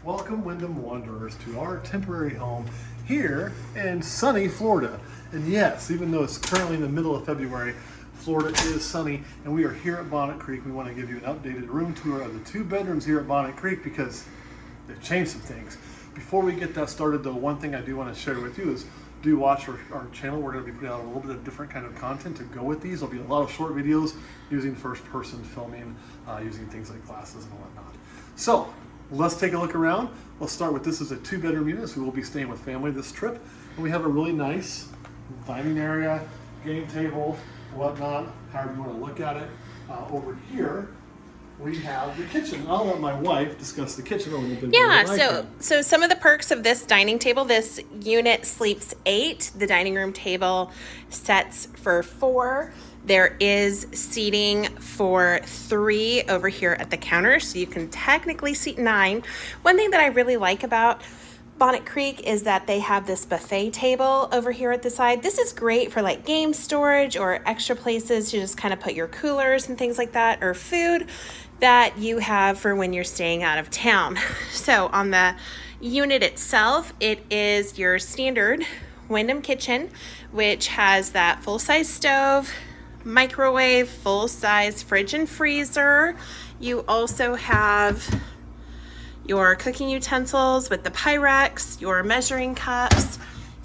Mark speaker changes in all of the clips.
Speaker 1: Welcome, Wyndham Wanderers, to our temporary home here in sunny Florida. And yes, even though it's currently in the middle of February, Florida is sunny, and we are here at Bonnet Creek. We want to give you an updated room tour of the 2 bedrooms here at Bonnet Creek because they've changed some things. Before we get that started, though, one thing I do want to share with you is do watch our channel. We're going to be putting out a little bit of different kind of content to go with these. There'll be a lot of short videos using first-person filming, using things like glasses and whatnot. So let's take a look around. We'll start with this is a 2-bedroom unit, so we'll be staying with family this trip. And we have a really nice dining area, game table, whatnot, however you want to look at it. Over here, we have the kitchen. I'll let my wife discuss the kitchen a little bit.
Speaker 2: Yeah, so some of the perks of this dining table, this unit sleeps 8. The dining room table sets for 4. There is seating for 3 over here at the counter, so you can technically seat 9. One thing that I really like about Bonnet Creek is that they have this buffet table over here at the side. This is great for like game storage or extra places to just kind of put your coolers and things like that, or food that you have for when you're staying out of town. So on the unit itself, it is your standard Wyndham kitchen, which has that full-size stove, microwave, full-size fridge and freezer. You also have your cooking utensils with the Pyrex, your measuring cups.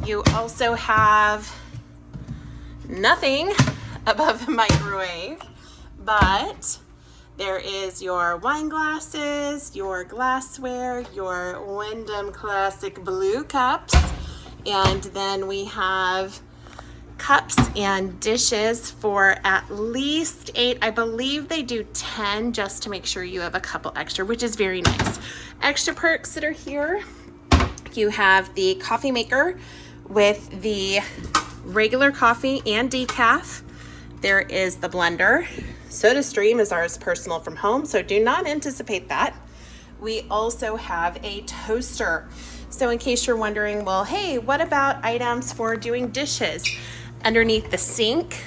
Speaker 2: You also have nothing above the microwave, but there is your wine glasses, your glassware, your Wyndham Classic blue cups, and then we have cups and dishes for at least 8. I believe they do 10 just to make sure you have a couple extra, which is very nice. Extra perks that are here, you have the coffee maker with the regular coffee and decaf. There is the blender. SodaStream is ours personal from home, so do not anticipate that. We also have a toaster. So in case you're wondering, well, hey, what about items for doing dishes? Underneath the sink,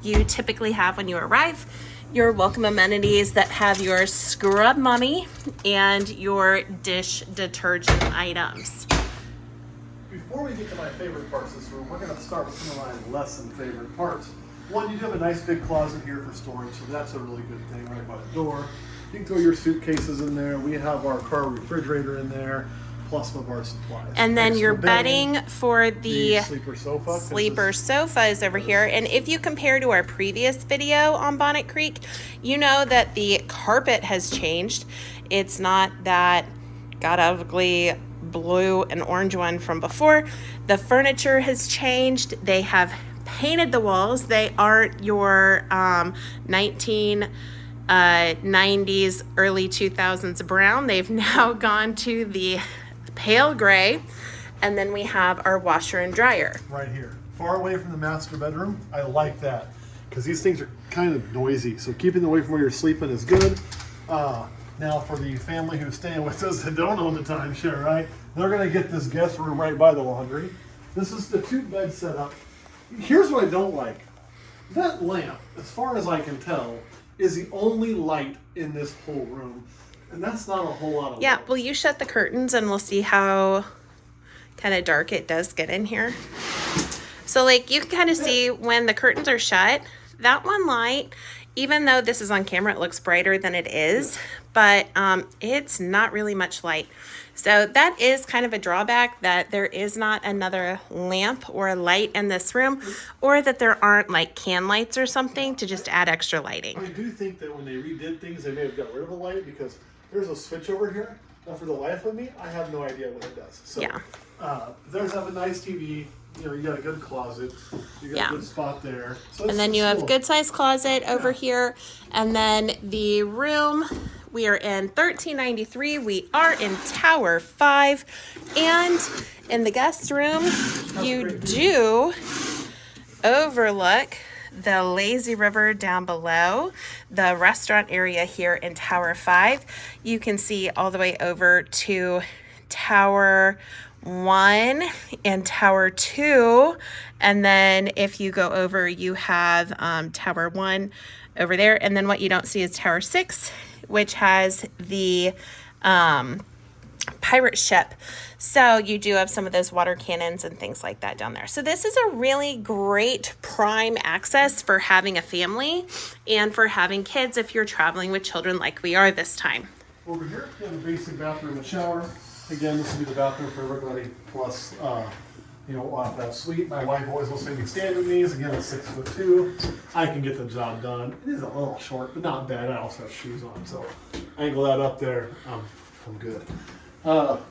Speaker 2: you typically have when you arrive your welcome amenities that have your scrub mummy and your dish detergent items.
Speaker 1: Before we get to my favorite parts of this room, we're going to start with some of my less than favorite parts. One, you do have a nice big closet here for storage, so that's a really good thing right by the door. You can throw your suitcases in there. We have our car refrigerator in there, plus some of our supplies.
Speaker 2: And then your bedding for the
Speaker 1: sleeper
Speaker 2: sofa is over here. And if you compare to our previous video on Bonnet Creek, you know that the carpet has changed. It's not that god ugly blue and orange one from before. The furniture has changed. They have painted the walls. They aren't your 1990s, early 2000s brown. They've now gone to the pale gray. And then we have our washer and dryer
Speaker 1: right here, far away from the master bedroom. I like that because these things are kind of noisy, so keeping them away from where you're sleeping is good. Now for the family who's staying with us that don't own the timeshare, right, they're going to get this guest room right by the laundry. This is the 2-bed setup. Here's what I don't like. That lamp, as far as I can tell, is the only light in this whole room. And that's not a whole lot of light.
Speaker 2: Will you shut the curtains and we'll see how kind of dark it does get in here. So like you can kind of see when the curtains are shut, that one light, even though this is on camera, it looks brighter than it is, but it's not really much light. So that is kind of a drawback, that there is not another lamp or a light in this room, or that there aren't like can lights or something to just add extra lighting.
Speaker 1: I do think that when they redid things, they may have got rid of a light because there's a switch over here. Now for the life of me, I have no idea what it does. So
Speaker 2: yeah.
Speaker 1: There's have a nice TV. You know, you got a good closet. You got a good spot there. So
Speaker 2: and then you have good sized closet over here. And then the room, we are in 1393. We are in Tower 5. And in the guest room, you do overlook the lazy river down below, the restaurant area here in Tower 5. You can see all the way over to Tower 1 and Tower 2, and then if you go over, you have Tower 1 over there, and then what you don't see is Tower 6, which has the pirate ship. So you do have some of those water cannons and things like that down there. So this is a really great prime access for having a family and for having kids if you're traveling with children like we are this time.
Speaker 1: Over here, we have a basic bathroom and shower. Again, this will be the bathroom for everybody, plus, off that suite. My wife always wants to make me stand in these. Again, it's 6'2". I can get the job done. It is a little short, but not bad. I also have shoes on, so angle that up there. I'm good.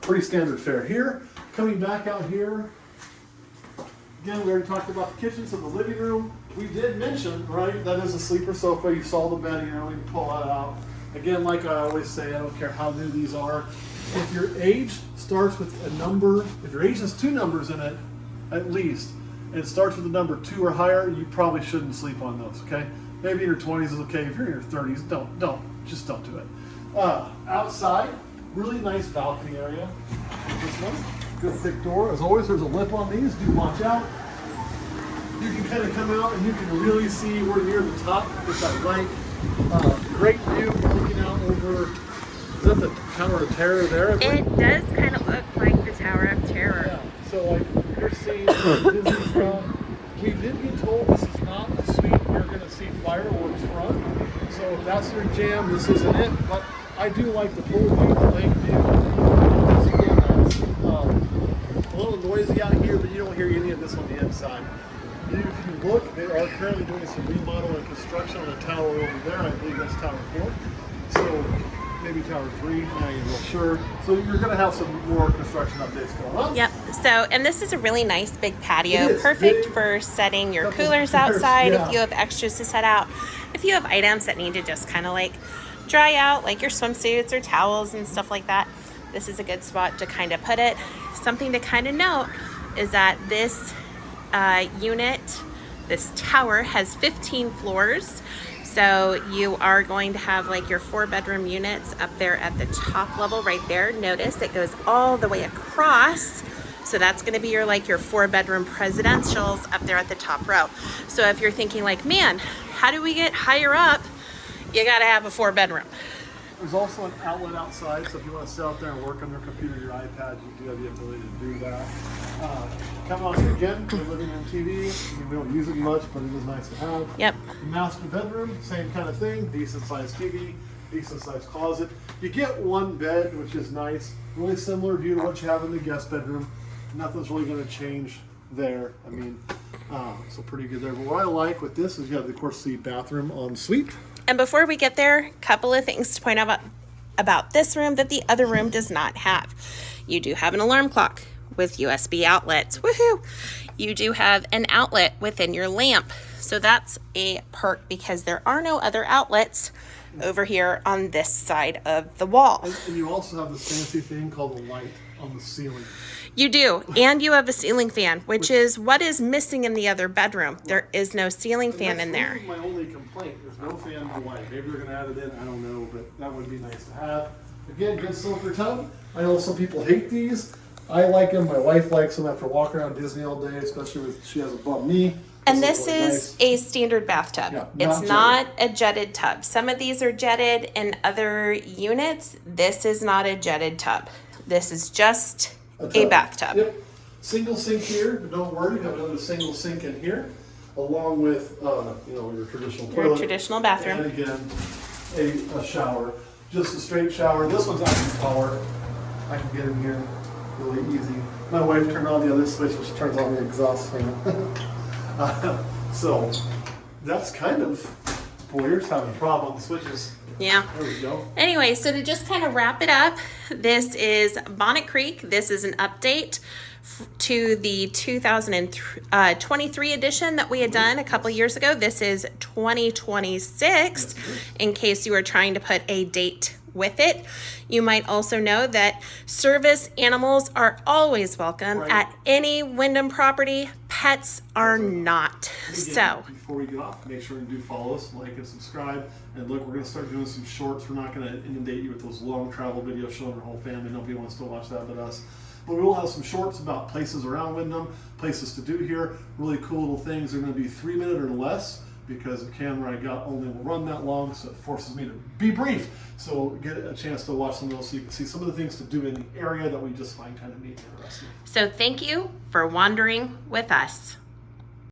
Speaker 1: Pretty standard fare here. Coming back out here, again, we already talked about the kitchen, so the living room. We did mention, right, that is a sleeper sofa. You saw the bed, we can pull that out. Again, like I always say, I don't care how new these are. If your age starts with a number, if your age has 2 numbers in it, at least, and it starts with a number 2 or higher, you probably shouldn't sleep on those, okay? Maybe in your 20s is okay. If you're in your 30s, don't do it. Outside, really nice balcony area. This one, good thick door. As always, there's a lip on these. Do watch out. You can kind of come out and you can really see we're near the top, which I like. Great view looking out over. Is that the Tower of Terror there?
Speaker 2: It does kind of look like the Tower of Terror.
Speaker 1: Yeah. So like you're seeing Disney stuff. We did get told this is not a suite you're going to see fireworks from. So if that's your jam, this isn't it. But I do like the pool view, the lake view. It's a little noisy out here, but you don't hear any of this on the inside. If you look, they are currently doing some remodel and construction on a tower over there. I believe that's Tower 4. So maybe Tower 3, not even real sure. So you're going to have some more construction updates going on.
Speaker 2: Yep. So, and this is a really nice big patio,
Speaker 1: It is
Speaker 2: perfect
Speaker 1: big.
Speaker 2: for setting your
Speaker 1: Couple
Speaker 2: coolers
Speaker 1: chairs,
Speaker 2: outside
Speaker 1: yeah.
Speaker 2: if you have extras to set out. If you have items that need to just kind of like dry out, like your swimsuits or towels and stuff like that, this is a good spot to kind of put it. Something to kind of note is that this unit, this tower has 15 floors. So you are going to have like your 4-bedroom units up there at the top level right there. Notice it goes all the way across. So that's going to be your 4-bedroom presidentials up there at the top row. So if you're thinking like, man, how do we get higher up? You got to have a 4-bedroom.
Speaker 1: There's also an outlet outside, so if you want to sit out there and work on your computer, your iPad, you do have the ability to do that. Come on again, the living room TV. I mean, we don't use it much, but it is nice to have.
Speaker 2: Yep.
Speaker 1: Master bedroom, same kind of thing. Decent sized TV, decent sized closet. You get one bed, which is nice. Really similar view to what you have in the guest bedroom. Nothing's really going to change there. I mean, so pretty good there. But what I like with this is you have, of course, the bathroom en suite.
Speaker 2: And before we get there, a couple of things to point out about this room that the other room does not have. You do have an alarm clock with USB outlets. Woohoo! You do have an outlet within your lamp. So that's a perk because there are no other outlets over here on this side of the wall.
Speaker 1: And you also have this fancy thing called the light on the ceiling.
Speaker 2: You do, and you have a ceiling fan, which is what is missing in the other bedroom. There is no ceiling fan in there.
Speaker 1: That's my only complaint. There's no fan in the light. Maybe they're going to add it in. I don't know, but that would be nice to have. Again, good silver tub. I know some people hate these. I like them. My wife likes them after walking around Disney all day, especially with she has a bum knee.
Speaker 2: And this
Speaker 1: really
Speaker 2: is
Speaker 1: nice.
Speaker 2: a standard bathtub.
Speaker 1: Yeah,
Speaker 2: it's not a jetted tub. Some of these are jetted in other units. This is not a jetted tub. This is just a bathtub.
Speaker 1: Yep. Single sink here, but don't worry, you have another single sink in here, along with your traditional toilet.
Speaker 2: Your traditional bathroom.
Speaker 1: And again, a shower. Just a straight shower. This one's actually taller. I can get in here really easy. My wife turned on the other switch, which turns on the exhaust fan. So that's kind of, boy, you're just having a problem with the switches.
Speaker 2: Yeah.
Speaker 1: There we go.
Speaker 2: Anyway, so to just kind of wrap it up, this is Bonnet Creek. This is an update to the 2023 edition that we had done a couple years ago. This is 2026, in case you were trying to put a date with it. You might also know that service animals are always welcome at any Wyndham property. Pets are not. So
Speaker 1: before we get off, make sure you do follow us, like and subscribe. And look, we're going to start doing some shorts. We're not going to inundate you with those long travel videos showing our whole family. Nobody wants to watch that but us. But we will have some shorts about places around Wyndham, places to do here, really cool little things. They're going to be 3 minute or less because the camera I got only will run that long, so it forces me to be brief. So get a chance to watch some of those so you can see some of the things to do in the area that we just find kind of neat and interesting.
Speaker 2: So thank you for wandering with us.